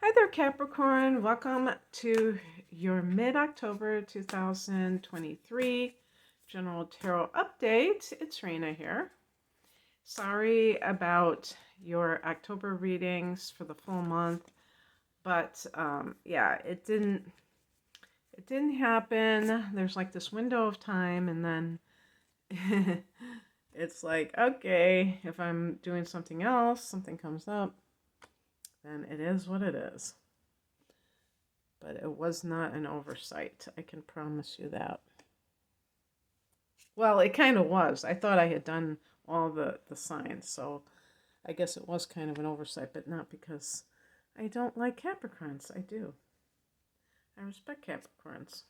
Hi there, Capricorn. Welcome to your mid-October 2023 General Tarot Update. It's Rena here. Sorry about your October readings for the full month, but yeah, it didn't happen. There's like this window of time, and then it's like, okay, if I'm doing something else, something comes up, then it is what it is. But it was not an oversight. I can promise you that. Well, it kind of was. I thought I had done all the signs, so I guess it was kind of an oversight, but not because I don't like Capricorns. I do. I respect Capricorns.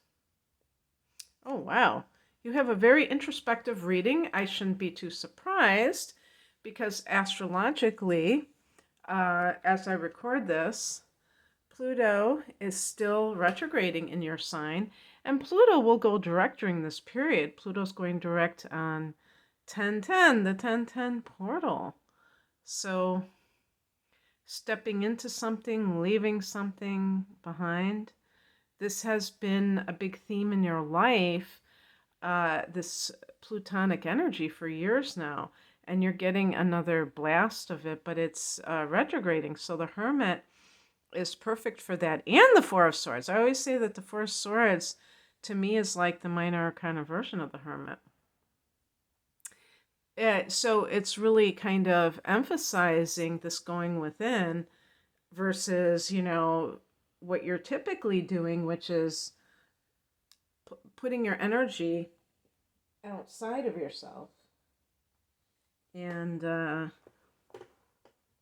Oh, wow. You have a very introspective reading. I shouldn't be too surprised because astrologically, as I record this, Pluto is still retrograding in your sign, and Pluto will go direct during this period. Pluto's going direct on 1010, the 1010 portal. So, stepping into something, leaving something behind. This has been a big theme in your life, this Plutonic energy for years now, and you're getting another blast of it, but it's retrograding. So, the Hermit is perfect for that. And the Four of Swords. I always say that the Four of Swords to me is like the minor arcana version of the Hermit. So it's really kind of emphasizing this going within versus, what you're typically doing, which is putting your energy outside of yourself. And,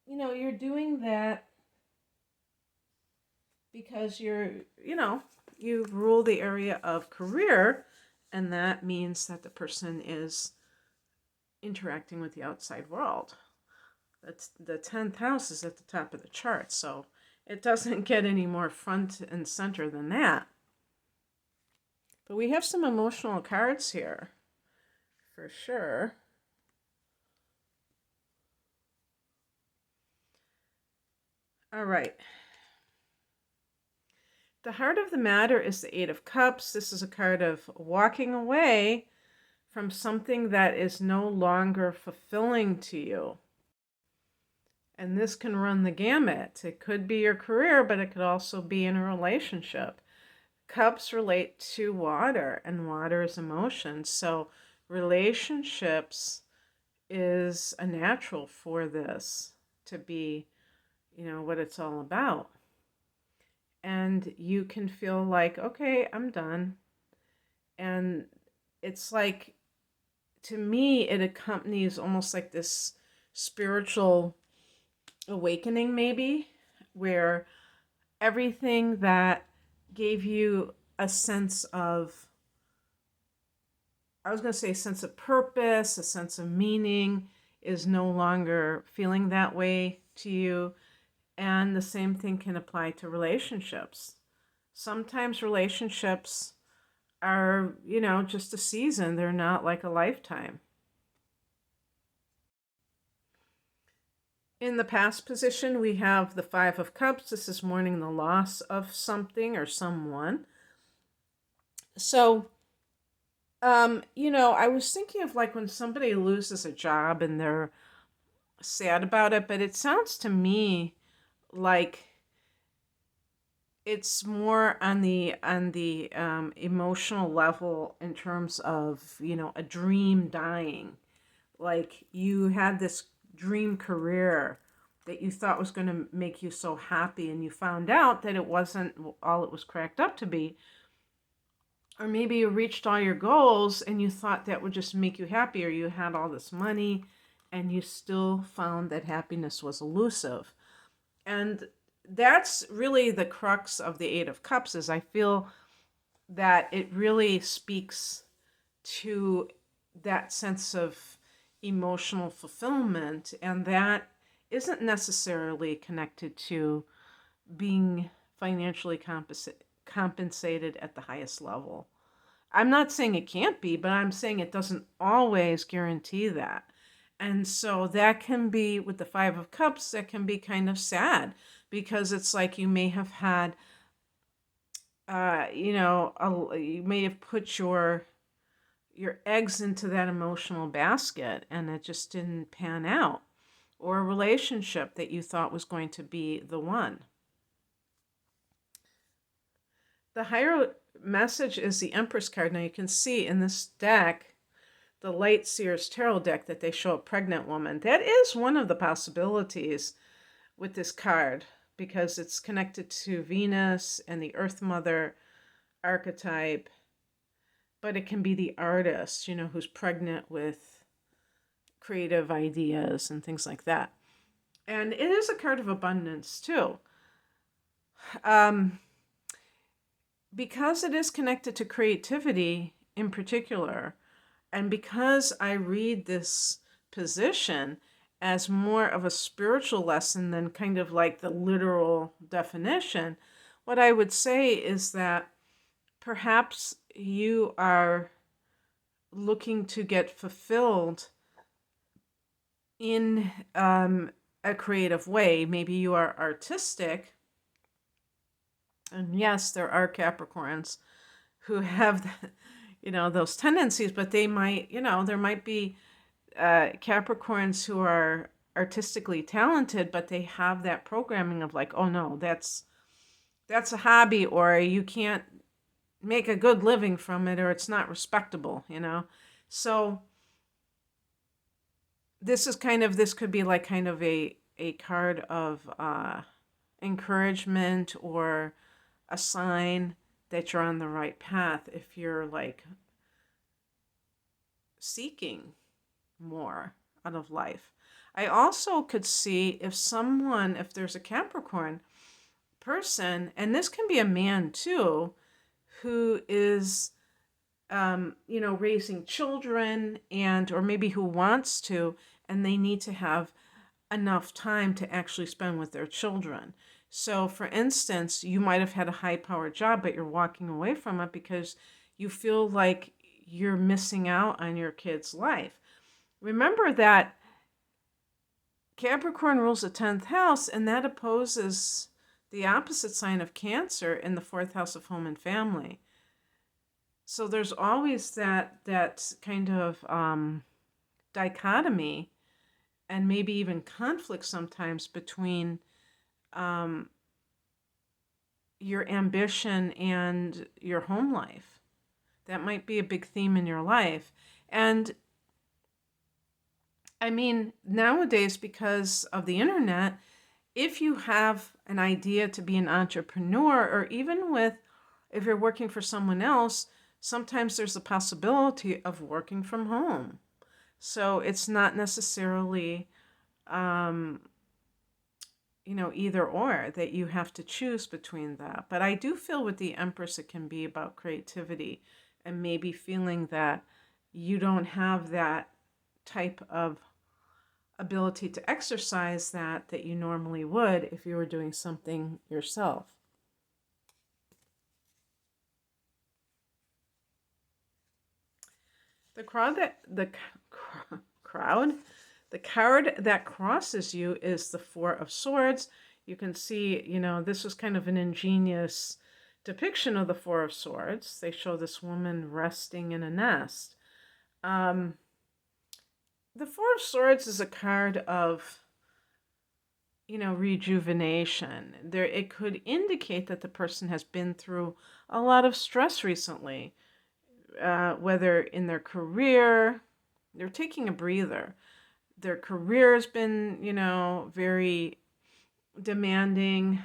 you're doing that because you rule the area of career, and that means that the person is interacting with the outside world. That's the 10th house is at the top of the chart, so it doesn't get any more front and center than that. But we have some emotional cards here, for sure. All right. The heart of the matter is the Eight of Cups. This is a card of walking away from something that is no longer fulfilling to you. And this can run the gamut. It could be your career, but it could also be in a relationship. Cups relate to water, and water is emotion. So relationships is a natural for this to be, what it's all about. And you can feel like, okay, I'm done. And it's like, to me, it accompanies almost like this spiritual awakening, maybe, where everything that gave you a sense of, I was going to say a sense of purpose, a sense of meaning, is no longer feeling that way to you. And the same thing can apply to relationships. Sometimes relationships are, just a season. They're not like a lifetime. In the past position, we have the Five of Cups. This is mourning the loss of something or someone. So, I was thinking of like when somebody loses a job and they're sad about it, but it sounds to me like it's more on the emotional level in terms of a dream dying. Like you had this dream career that you thought was going to make you so happy, and you found out that it wasn't all it was cracked up to be. Or maybe you reached all your goals and you thought that would just make you happy, or you had all this money and you still found that happiness was elusive. And that's really the crux of the Eight of Cups, is I feel that it really speaks to that sense of emotional fulfillment, and that isn't necessarily connected to being financially compensated at the highest level. I'm not saying it can't be, but I'm saying it doesn't always guarantee that. And so that can be, with the Five of Cups, that can be kind of sad, because it's like you may have had, you may have put your eggs into that emotional basket and it just didn't pan out, or a relationship that you thought was going to be the one. The higher message is the Empress card. Now you can see in this deck, the Light Seers Tarot deck, that they show a pregnant woman. That is one of the possibilities with this card, because it's connected to Venus and the Earth Mother archetype. But it can be the artist, who's pregnant with creative ideas and things like that. And it is a card of abundance too. Because it is connected to creativity in particular, and because I read this position as more of a spiritual lesson than kind of like the literal definition, what I would say is that perhaps you are looking to get fulfilled in a creative way. Maybe you are artistic. And yes, there are Capricorns who have, those tendencies, but they might, there might be Capricorns who are artistically talented, but they have that programming of like, oh no, that's a hobby, or you can't make a good living from it, or it's not respectable, So this could be like kind of a card of encouragement, or a sign that you're on the right path if you're like seeking more out of life. I also could see if there's a Capricorn person, and this can be a man too, who is, raising children, or maybe who wants to, and they need to have enough time to actually spend with their children. So, for instance, you might have had a high-powered job, but you're walking away from it because you feel like you're missing out on your kid's life. Remember that Capricorn rules the 10th house, and that opposes the opposite sign of Cancer in the 4th house of home and family. So there's always that kind of dichotomy, and maybe even conflict sometimes between your ambition and your home life. That might be a big theme in your life. And I mean, nowadays, because of the internet, if you have an idea to be an entrepreneur, or even if you're working for someone else, sometimes there's a possibility of working from home. So it's not necessarily, either or, that you have to choose between that. But I do feel with the Empress, it can be about creativity, and maybe feeling that you don't have that type of ability to exercise that you normally would if you were doing something yourself. The card that crosses you is the Four of Swords. You can see, this was kind of an ingenious depiction of the Four of Swords. They show this woman resting in a nest. The Four of Swords is a card of, rejuvenation. It could indicate that the person has been through a lot of stress recently, whether in their career, they're taking a breather. Their career has been, very demanding.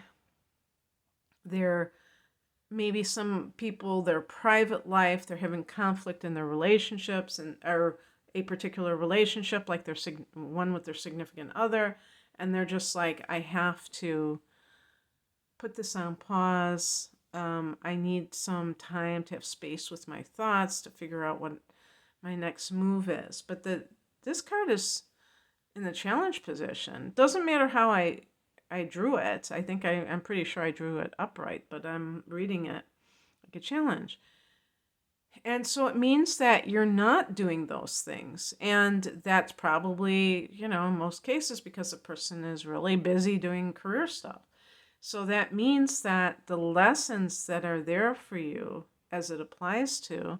Maybe some people, their private life, they're having conflict in their relationships, or a particular relationship, like one with their significant other, and they're just like, I have to put this on pause. I need some time to have space with my thoughts to figure out what my next move is. But this card is in the challenge position. Doesn't matter how I drew it. I think I'm pretty sure I drew it upright, but I'm reading it like a challenge. And so it means that you're not doing those things. And that's probably, in most cases because the person is really busy doing career stuff. So that means that the lessons that are there for you as it applies to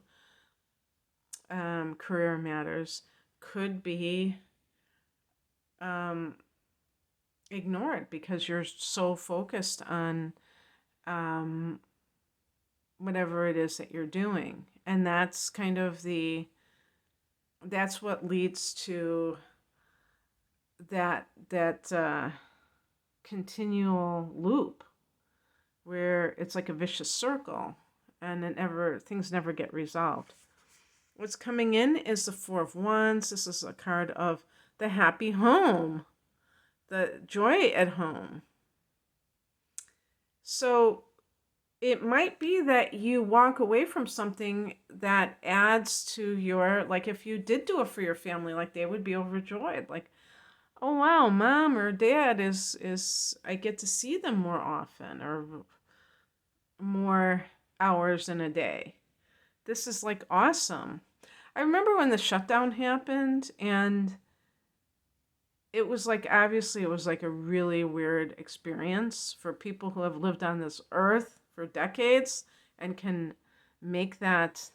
career matters could be um, ignored because you're so focused on um, whatever it is that you're doing. And that's that's what leads to that continual loop where it's like a vicious circle and things never get resolved. What's coming in is the Four of Wands. This is a card of the happy home, the joy at home. So it might be that you walk away from something that adds to your, like if you did do it for your family, like they would be overjoyed. Like, oh wow, mom or dad is I get to see them more often or more hours in a day. This is like awesome. I remember when the shutdown happened and it was like, obviously it was like a really weird experience for people who have lived on this earth for decades and can make that,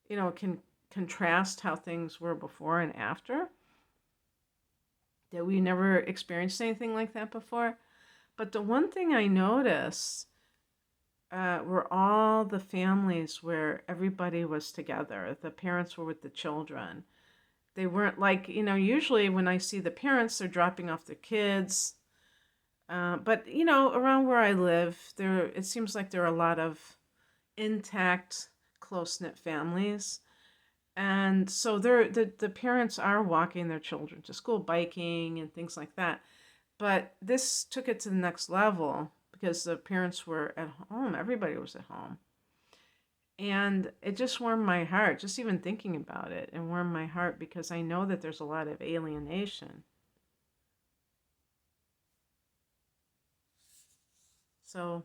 can contrast how things were before and after. That we never experienced anything like that before. But the one thing I noticed were all the families where everybody was together. The parents were with the children. They weren't like, usually when I see the parents, they're dropping off their kids. But, around where I live, it seems like there are a lot of intact, close-knit families. And so the parents are walking their children to school, biking and things like that. But this took it to the next level because the parents were at home. Everybody was at home. And it just warmed my heart, just even thinking about it, and warmed my heart because I know that there's a lot of alienation. So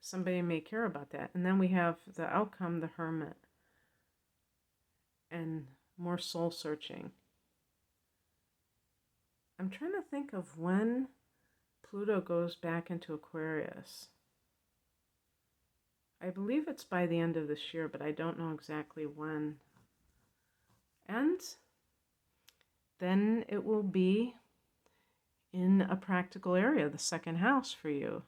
somebody may care about that. And then we have the outcome, the Hermit, and more soul searching. I'm trying to think of when Pluto goes back into Aquarius. I believe it's by the end of this year, but I don't know exactly when. And then it will be in a practical area, the second house for you,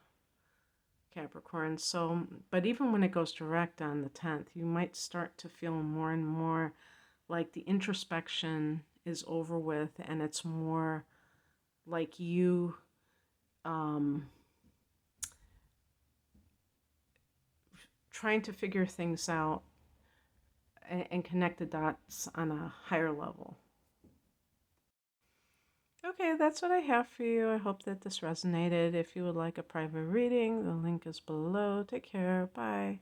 Capricorn. So, but even when it goes direct on the 10th, you might start to feel more and more like the introspection is over with and it's more like you trying to figure things out and connect the dots on a higher level. Okay, that's what I have for you. I hope that this resonated. If you would like a private reading, the link is below. Take care. Bye.